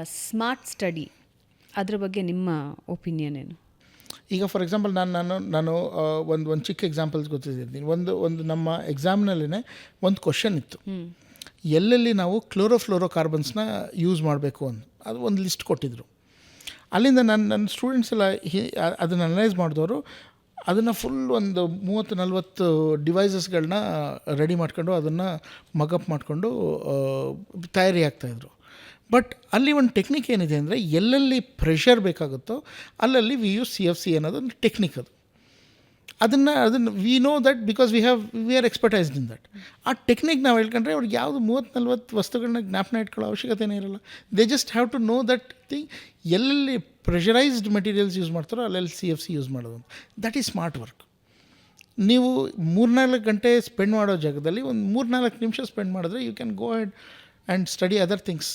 Smart study ಅದ್ರ ಬಗ್ಗೆ ನಿಮ್ಮ ಒಪಿನಿಯನ್ ಏನು? ಈಗ ಫಾರ್ ಎಕ್ಸಾಂಪಲ್ ನಾನು ಒಂದು ಚಿಕ್ಕ ಎಕ್ಸಾಂಪಲ್ಸ್ ಗೊತ್ತಿದ್ದೀನಿ. ಒಂದು ನಮ್ಮ ಎಕ್ಸಾಮ್ನಲ್ಲೇ ಒಂದು ಕ್ವಶನ್ ಇತ್ತು, ಎಲ್ಲೆಲ್ಲಿ ನಾವು ಕ್ಲೋರೋಫ್ಲೋರೋಕಾರ್ಬನ್ಸ್ನ ಯೂಸ್ ಮಾಡಬೇಕು ಅಂತ. ಅದು ಒಂದು ಲಿಸ್ಟ್ ಕೊಟ್ಟಿದ್ದರು. ಅಲ್ಲಿಂದ ನನ್ನ ಸ್ಟೂಡೆಂಟ್ಸ್ ಎಲ್ಲ ಅದನ್ನು ಅನಲೈಸ್ ಮಾಡಿದವರು ಅದನ್ನು ಫುಲ್ ಒಂದು 30-40 ಡಿವೈಸಸ್ಗಳನ್ನ ರೆಡಿ ಮಾಡ್ಕೊಂಡು ಅದನ್ನು ಮಗಪ್ ಮಾಡಿಕೊಂಡು ತಯಾರಿ ಆಗ್ತಾಯಿದ್ರು. ಬಟ್ ಅಲ್ಲಿ ಒಂದು ಟೆಕ್ನಿಕ್ ಏನಿದೆ ಅಂದರೆ, ಎಲ್ಲೆಲ್ಲಿ ಪ್ರೆಷರ್ ಬೇಕಾಗುತ್ತೋ ಅಲ್ಲಲ್ಲಿ ವಿ ಯೂಸ್ CFC ಅನ್ನೋದೊಂದು ಟೆಕ್ನಿಕ್. ಅದನ್ನು we know that because we are expertised in that. ಆ ಟೆಕ್ನಿಕ್ ನಾವು ಹೇಳ್ಕೊಂಡ್ರೆ ಅವ್ರಿಗೆ ಯಾವುದು 30-40 ವಸ್ತುಗಳನ್ನ ಜ್ಞಾಪನ ಇಟ್ಕೊಳ್ಳೋ ಅವಶ್ಯಕತೆನೇ ಇರಲ್ಲ. They just have to know that thing. ಎಲ್ಲೆಲ್ಲಿ ಪ್ರೆಷರೈಸ್ಡ್ ಮೆಟೀರಿಯಲ್ಸ್ ಯೂಸ್ ಮಾಡ್ತಾರೋ ಅಲ್ಲೆಲ್ಲಿ CFC ಯೂಸ್ ಮಾಡೋದು. That is smart work. ನೀವು 3-4 ಗಂಟೆ ಸ್ಪೆಂಡ್ ಮಾಡೋ ಜಾಗದಲ್ಲಿ ಒಂದು 3-4 ನಿಮಿಷ ಸ್ಪೆಂಡ್ ಮಾಡಿದ್ರೆ you can go ahead and study other things.